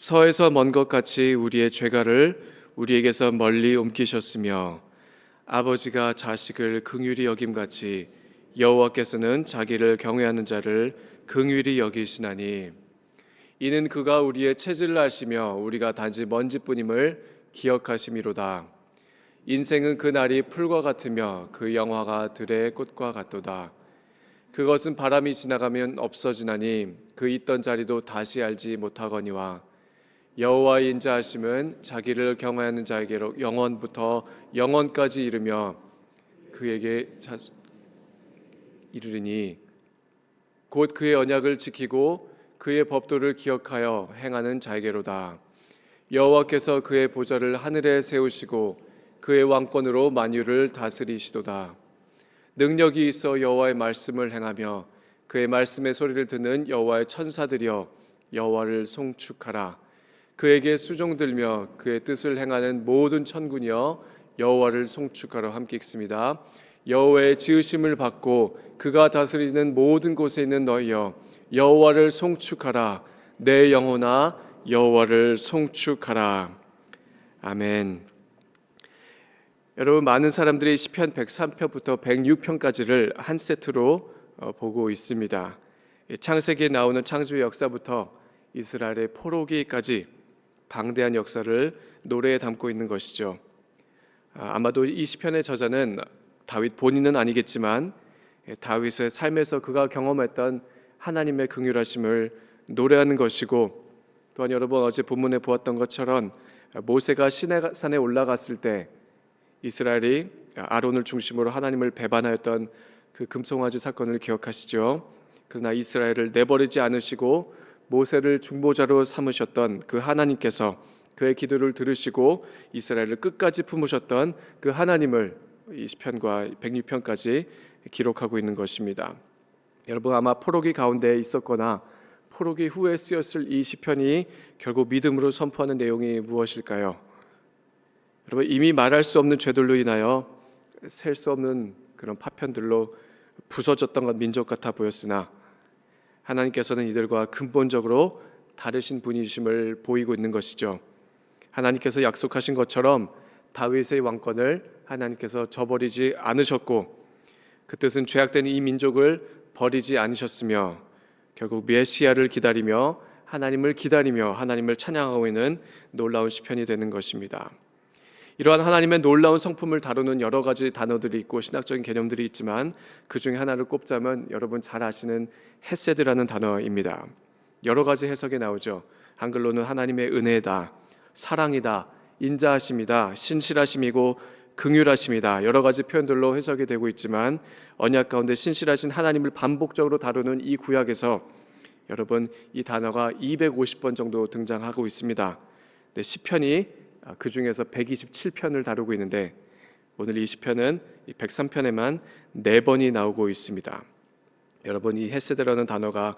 서에서 먼 것 같이 우리의 죄가를 우리에게서 멀리 옮기셨으며 아버지가 자식을 긍휼히 여김같이 여호와께서는 자기를 경외하는 자를 긍휼히 여기시나니 이는 그가 우리의 체질을 아시며 우리가 단지 먼지뿐임을 기억하심이로다. 인생은 그 날이 풀과 같으며 그 영화가 들의 꽃과 같도다. 그것은 바람이 지나가면 없어지나니 그 있던 자리도 다시 알지 못하거니와 여호와의 인자하심은 자기를 경외하는 자에게로 영원부터 영원까지 이르며 그에게 이르리니 곧 그의 언약을 지키고 그의 법도를 기억하여 행하는 자에게로다. 여호와께서 그의 보좌를 하늘에 세우시고 그의 왕권으로 만유를 다스리시도다. 능력이 있어 여호와의 말씀을 행하며 그의 말씀의 소리를 듣는 여호와의 천사들이여 여호와를 송축하라. 그에게 수종들며 그의 뜻을 행하는 모든 천군이여 여호와를 송축하라. 함께 읽습니다. 여호와의 지으심을 받고 그가 다스리는 모든 곳에 있는 너희여 여호와를 송축하라. 내 영혼아 여호와를 송축하라. 아멘. 여러분, 많은 사람들이 시편 103편부터 106편까지를 한 세트로 보고 있습니다. 창세기에 나오는 창조의 역사부터 이스라엘의 포로기까지 방대한 역사를 노래에 담고 있는 것이죠. 아마도 이 시편의 저자는 다윗 본인은 아니겠지만 다윗의 삶에서 그가 경험했던 하나님의 긍휼하심을 노래하는 것이고, 또한 여러분 어제 본문에 보았던 것처럼 모세가 시내산에 올라갔을 때 이스라엘이 아론을 중심으로 하나님을 배반하였던 그 금송아지 사건을 기억하시죠. 그러나 이스라엘을 내버리지 않으시고 모세를 중보자로 삼으셨던 그 하나님께서 그의 기도를 들으시고 이스라엘을 끝까지 품으셨던 그 하나님을 이 시편과 106편까지 기록하고 있는 것입니다. 여러분, 아마 포로기 가운데 있었거나 포로기 후에 쓰였을 이 시편이 결국 믿음으로 선포하는 내용이 무엇일까요? 여러분, 이미 말할 수 없는 죄들로 인하여 셀 수 없는 그런 파편들로 부서졌던 것 민족 같아 보였으나 하나님께서는 이들과 근본적으로 다르신 분이심을 보이고 있는 것이죠. 하나님께서 약속하신 것처럼 다윗의 왕권을 하나님께서 저버리지 않으셨고 그 뜻은 죄악된 이 민족을 버리지 않으셨으며 결국 메시아를 기다리며 하나님을 찬양하고 있는 놀라운 시편이 되는 것입니다. 이러한 하나님의 놀라운 성품을 다루는 여러 가지 단어들이 있고 신학적인 개념들이 있지만 그 중에 하나를 꼽자면 여러분 잘 아시는 헤세드라는 단어입니다. 여러 가지 해석이 나오죠. 한글로는 하나님의 은혜다, 사랑이다, 인자하심이다, 신실하심이고 긍휼하심이다, 여러 가지 표현들로 해석이 되고 있지만 언약 가운데 신실하신 하나님을 반복적으로 다루는 이 구약에서 여러분 이 단어가 250번 정도 등장하고 있습니다. 시편이 그 중에서 127편을 다루고 있는데 오늘 이 시편은 103편에만 4번이 나오고 있습니다. 여러분, 이 헤세드라는 단어가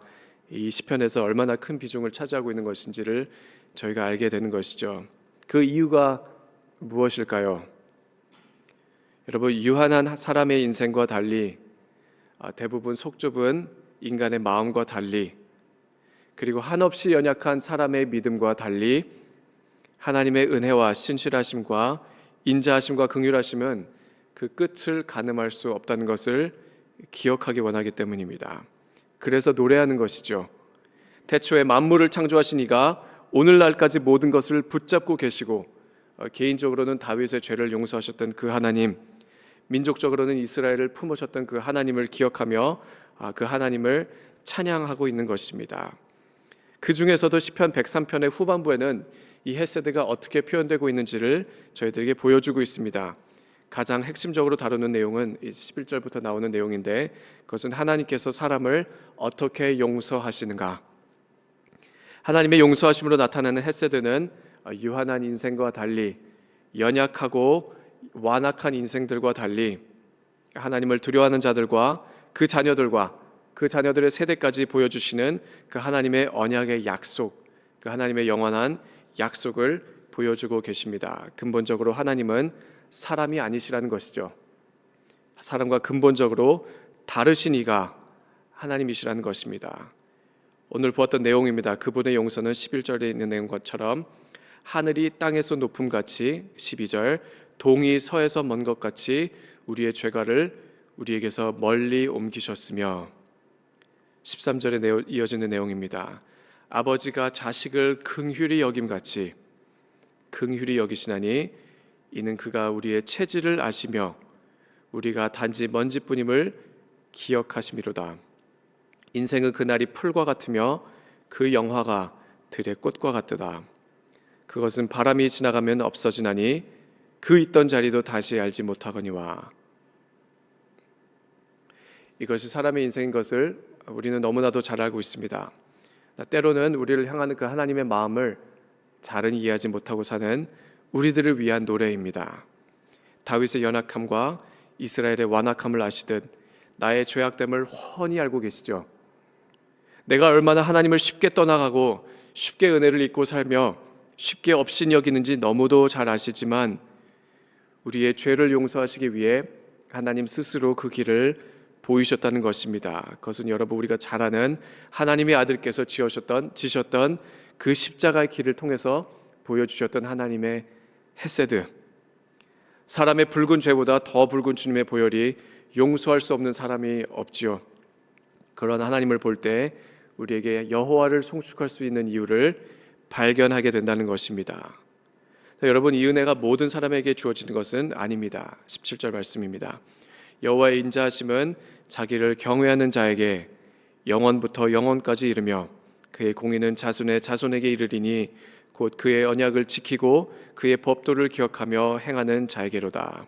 이 시편에서 얼마나 큰 비중을 차지하고 있는 것인지를 저희가 알게 되는 것이죠. 그 이유가 무엇일까요? 여러분, 유한한 사람의 인생과 달리 대부분 속 좁은 인간의 마음과 달리 그리고 한없이 연약한 사람의 믿음과 달리 하나님의 은혜와 신실하심과 인자하심과 긍휼하심은 그 끝을 가늠할 수 없다는 것을 기억하기 원하기 때문입니다. 그래서 노래하는 것이죠. 태초에 만물을 창조하신 이가 오늘날까지 모든 것을 붙잡고 계시고 개인적으로는 다윗의 죄를 용서하셨던 그 하나님, 민족적으로는 이스라엘을 품으셨던 그 하나님을 기억하며 그 하나님을 찬양하고 있는 것입니다. 그 중에서도 시편 103편의 후반부에는 이 헤세드가 어떻게 표현되고 있는지를 저희들에게 보여주고 있습니다. 가장 핵심적으로 다루는 내용은 11절부터 나오는 내용인데 그것은 하나님께서 사람을 어떻게 용서하시는가. 하나님의 용서하심으로 나타나는 헤세드는 유한한 인생과 달리 연약하고 완악한 인생들과 달리 하나님을 두려워하는 자들과 그 자녀들과 그 자녀들의 세대까지 보여주시는 그 하나님의 언약의 약속, 그 하나님의 영원한 약속을 보여주고 계십니다. 근본적으로 하나님은 사람이 아니시라는 것이죠. 사람과 근본적으로 다르신 이가 하나님이시라는 것입니다. 오늘 보았던 내용입니다. 그분의 용서는 11절에 있는 내용 것처럼 하늘이 땅에서 높음 같이 12절 동이 서에서 먼 것 같이 우리의 죄가를 우리에게서 멀리 옮기셨으며 13절에 이어지는 내용입니다. 아버지가 자식을 긍휼히 여김같이 긍휼히 여기시나니 이는 그가 우리의 체질을 아시며 우리가 단지 먼지뿐임을 기억하심이로다. 인생은 그날이 풀과 같으며 그 영화가 들의 꽃과 같도다. 그것은 바람이 지나가면 없어지나니 그 있던 자리도 다시 알지 못하거니와. 이것이 사람의 인생인 것을 우리는 너무나도 잘 알고 있습니다. 때로는 우리를 향하는 그 하나님의 마음을 잘은 이해하지 못하고 사는 우리들을 위한 노래입니다. 다윗의 연약함과 이스라엘의 완악함을 아시듯 나의 죄악됨을 훤히 알고 계시죠. 내가 얼마나 하나님을 쉽게 떠나가고 쉽게 은혜를 잊고 살며 쉽게 업신 여기는지 너무도 잘 아시지만 우리의 죄를 용서하시기 위해 하나님 스스로 그 길을 보이셨다는 것입니다. 그것은 여러분 우리가 잘 아는 하나님의 아들께서 지셨던 그 십자가의 길을 통해서 보여주셨던 하나님의 헤세드. 사람의 붉은 죄보다 더 붉은 주님의 보혈이 용서할 수 없는 사람이 없지요. 그런 하나님을 볼 때 우리에게 여호와를 송축할 수 있는 이유를 발견하게 된다는 것입니다. 여러분, 이 은혜가 모든 사람에게 주어지는 것은 아닙니다. 17절 말씀입니다. 여호와의 인자하심은 자기를 경외하는 자에게 영원부터 영원까지 이르며 그의 공의는 자손의 자손에게 이르리니 곧 그의 언약을 지키고 그의 법도를 기억하며 행하는 자에게로다.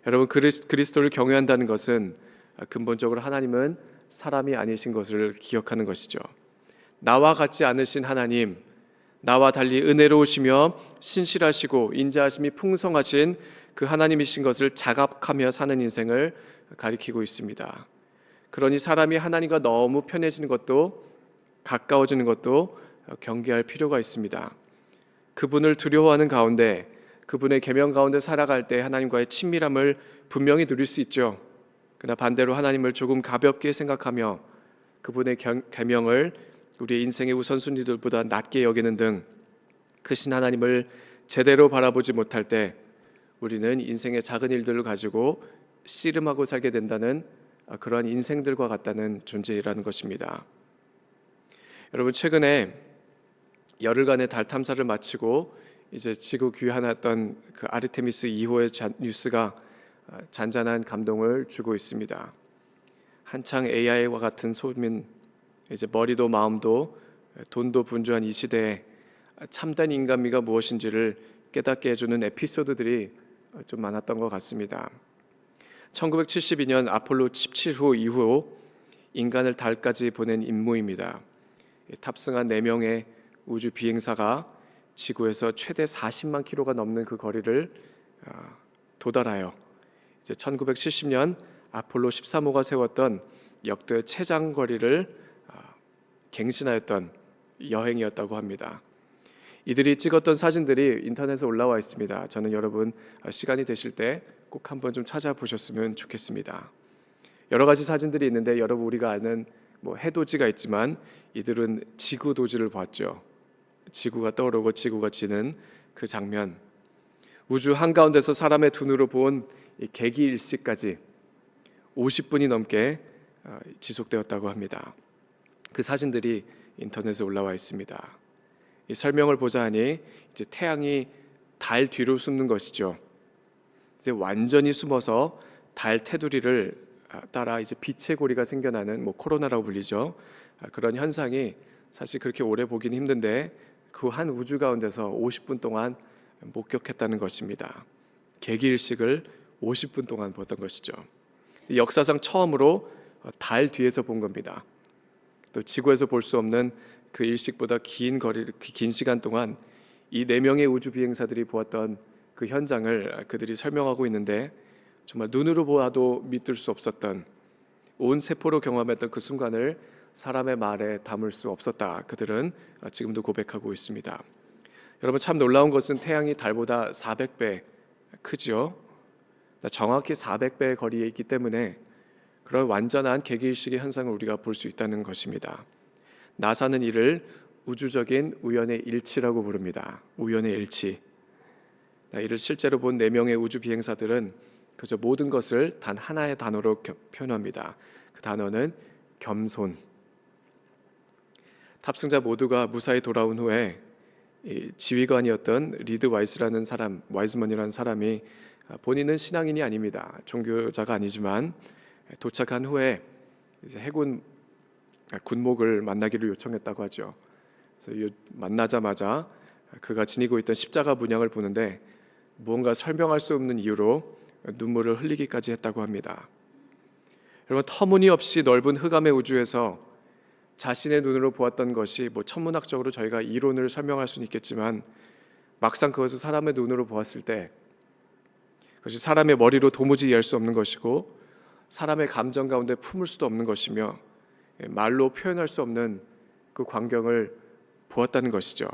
여러분, 그리스도를 경외한다는 것은 근본적으로 하나님은 사람이 아니신 것을 기억하는 것이죠. 나와 같지 않으신 하나님, 나와 달리 은혜로우시며 신실하시고 인자하심이 풍성하신 그 하나님이신 것을 자각하며 사는 인생을 가리키고 있습니다. 그러니 사람이 하나님과 너무 편해지는 것도 가까워지는 것도 경계할 필요가 있습니다. 그분을 두려워하는 가운데 그분의 계명 가운데 살아갈 때 하나님과의 친밀함을 분명히 누릴 수 있죠. 그러나 반대로 하나님을 조금 가볍게 생각하며 그분의 계명을 우리의 인생의 우선순위들보다 낮게 여기는 등 크신 하나님을 제대로 바라보지 못할 때 우리는 인생의 작은 일들을 가지고 씨름하고 살게 된다는 그러한 인생들과 같다는 존재라는 것입니다. 여러분, 최근에 열흘간의 달 탐사를 마치고 이제 지구 귀환했던 그 아르테미스 2호의 뉴스가 잔잔한 감동을 주고 있습니다. 한창 AI와 같은 소민, 이제 머리도 마음도 돈도 분주한 이 시대에 참된 인간미가 무엇인지를 깨닫게 해주는 에피소드들이 좀 많았던 것 같습니다. 1972년 아폴로 17호 이후 인간을 달까지 보낸 임무입니다. 탑승한 4명의 우주 비행사가 지구에서 최대 40만 킬로가 넘는 그 거리를 도달하여 이제 1970년 아폴로 13호가 세웠던 역대 최장 거리를 갱신하였던 여행이었다고 합니다. 이들이 찍었던 사진들이 인터넷에 올라와 있습니다. 저는 여러분 시간이 되실 때 꼭 한번 좀 찾아보셨으면 좋겠습니다. 여러 가지 사진들이 있는데 여러분 우리가 아는 해돋이가 있지만 이들은 지구도지를 봤죠. 지구가 떠오르고 지구가 지는 그 장면, 우주 한가운데서 사람의 두 눈으로 본 개기일식까지 50분이 넘게 지속되었다고 합니다. 그 사진들이 인터넷에 올라와 있습니다. 이 설명을 보자 하니 이제 태양이 달 뒤로 숨는 것이죠. 이제 완전히 숨어서 달 테두리를 따라 이제 빛의 고리가 생겨나는 코로나라고 불리죠. 그런 현상이 사실 그렇게 오래 보기는 힘든데 그 한 우주 가운데서 50분 동안 목격했다는 것입니다. 개기일식을 50분 동안 보던 것이죠. 역사상 처음으로 달 뒤에서 본 겁니다. 또 지구에서 볼 수 없는 그 일식보다 긴 시간 동안 이 4명의 우주 비행사들이 보았던 그 현장을 그들이 설명하고 있는데 정말 눈으로 보아도 믿을 수 없었던, 온 세포로 경험했던 그 순간을 사람의 말에 담을 수 없었다. 그들은 지금도 고백하고 있습니다. 여러분, 참 놀라운 것은 태양이 달보다 400배 크지요. 정확히 400배의 거리에 있기 때문에 그런 완전한 개기일식의 현상을 우리가 볼 수 있다는 것입니다. 나사는 이를 우주적인 우연의 일치라고 부릅니다. 우연의 일치. 이를 실제로 본 4명의 우주 비행사들은 그저 모든 것을 단 하나의 단어로 표현합니다. 그 단어는 겸손. 탑승자 모두가 무사히 돌아온 후에 지휘관이었던 리드 와이즈먼이라는 사람이 본인은 신앙인이 아닙니다. 종교자가 아니지만 도착한 후에 이제 해군 군목을 만나기를 요청했다고 하죠. 그래서 만나자마자 그가 지니고 있던 십자가 문양을 보는데 무언가 설명할 수 없는 이유로 눈물을 흘리기까지 했다고 합니다. 여러분, 터무니없이 넓은 흑암의 우주에서 자신의 눈으로 보았던 것이 천문학적으로 저희가 이론을 설명할 수는 있겠지만 막상 그것을 사람의 눈으로 보았을 때 그것이 사람의 머리로 도무지 이해할 수 없는 것이고 사람의 감정 가운데 품을 수도 없는 것이며 말로 표현할 수 없는 그 광경을 보았다는 것이죠.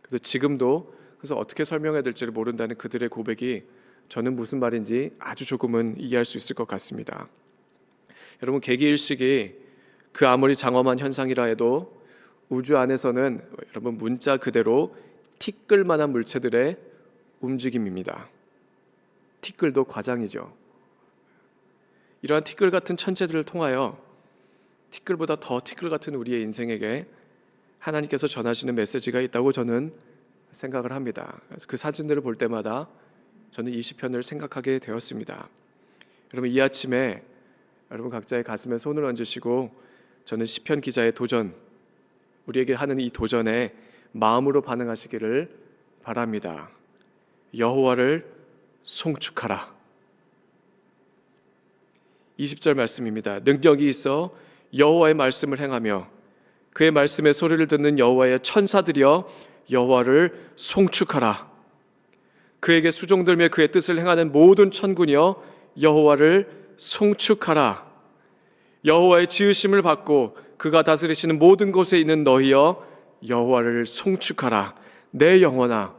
그래서 지금도 그래서 어떻게 설명해야 될지를 모른다는 그들의 고백이 저는 무슨 말인지 아주 조금은 이해할 수 있을 것 같습니다. 여러분, 개기일식이 그 아무리 장엄한 현상이라 해도 우주 안에서는 여러분 문자 그대로 티끌만한 물체들의 움직임입니다. 티끌도 과장이죠. 이러한 티끌 같은 천체들을 통하여 티끌보다 더 티끌 같은 우리의 인생에게 하나님께서 전하시는 메시지가 있다고 저는 생각을 합니다. 그 사진들을 볼 때마다 저는 이 시편을 생각하게 되었습니다. 여러분, 이 아침에 여러분 각자의 가슴에 손을 얹으시고 저는 시편 기자의 도전, 우리에게 하는 이 도전에 마음으로 반응하시기를 바랍니다. 여호와를 송축하라. 20절 말씀입니다. 능력이 있어 여호와의 말씀을 행하며 그의 말씀의 소리를 듣는 여호와의 천사들이여 여호와를 송축하라. 그에게 수종들며 그의 뜻을 행하는 모든 천군이여 여호와를 송축하라. 여호와의 지으심을 받고 그가 다스리시는 모든 곳에 있는 너희여 여호와를 송축하라. 내 영혼아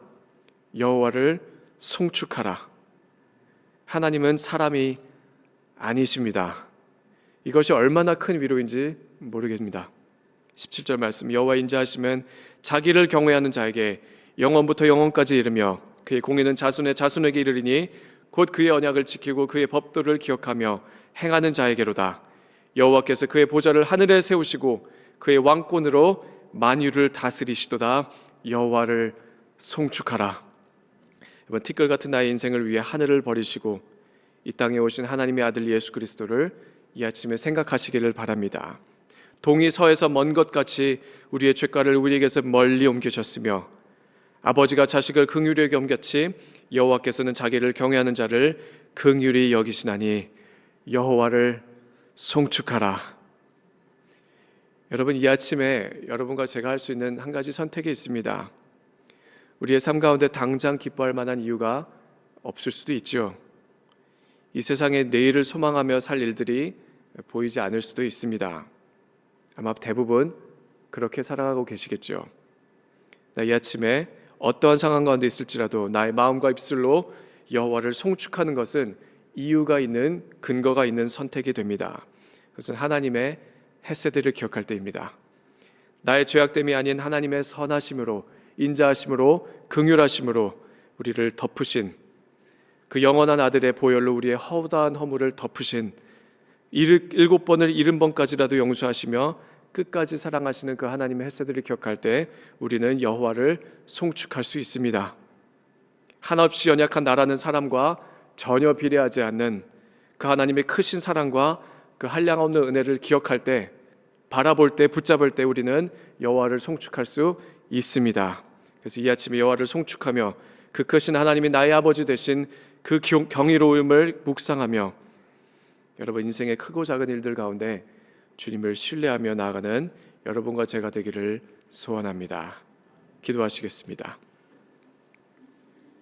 여호와를 송축하라. 하나님은 사람이 아니십니다. 이것이 얼마나 큰 위로인지 모르겠습니다. 17절 말씀, 여호와 인자하시면 자기를 경외하는 자에게 영원부터 영원까지 이르며 그의 공의는 자손의 자손에게 이르리니 곧 그의 언약을 지키고 그의 법도를 기억하며 행하는 자에게로다. 여호와께서 그의 보좌를 하늘에 세우시고 그의 왕권으로 만유를 다스리시도다. 여호와를 송축하라. 이번 티끌 같은 나의 인생을 위해 하늘을 버리시고 이 땅에 오신 하나님의 아들 예수 그리스도를 이 아침에 생각하시기를 바랍니다. 동이 서에서 먼 것 같이 우리의 죄가를 우리에게서 멀리 옮기셨으며 아버지가 자식을 긍휼히 여김 같이 여호와께서는 자기를 경외하는 자를 긍휼히 여기시나니 여호와를 송축하라. 여러분, 이 아침에 여러분과 제가 할 수 있는 한 가지 선택이 있습니다. 우리의 삶 가운데 당장 기뻐할 만한 이유가 없을 수도 있죠. 이 세상에 내일을 소망하며 살 일들이 보이지 않을 수도 있습니다. 아마 대부분 그렇게 살아가고 계시겠죠. 이 아침에 어떠한 상황 가운데 있을지라도 나의 마음과 입술로 여호와를 송축하는 것은 이유가 있는, 근거가 있는 선택이 됩니다. 그것은 하나님의 헤세드를 기억할 때입니다. 나의 죄악됨이 아닌 하나님의 선하심으로, 인자하심으로, 긍휼하심으로 우리를 덮으신 그 영원한 아들의 보혈로 우리의 허다한 허물을 덮으신 7번을 70번까지라도 용서하시며 끝까지 사랑하시는 그 하나님의 헤세드를 기억할 때 우리는 여호와를 송축할 수 있습니다. 한없이 연약한 나라는 사람과 전혀 비례하지 않는 그 하나님의 크신 사랑과 그 한량없는 은혜를 기억할 때, 바라볼 때, 붙잡을 때 우리는 여호와를 송축할 수 있습니다. 그래서 이 아침에 여호와를 송축하며 그 크신 하나님이 나의 아버지 되신 그 경이로움을 묵상하며 여러분 인생의 크고 작은 일들 가운데 주님을 신뢰하며 나아가는 여러분과 제가 되기를 소원합니다. 기도하시겠습니다.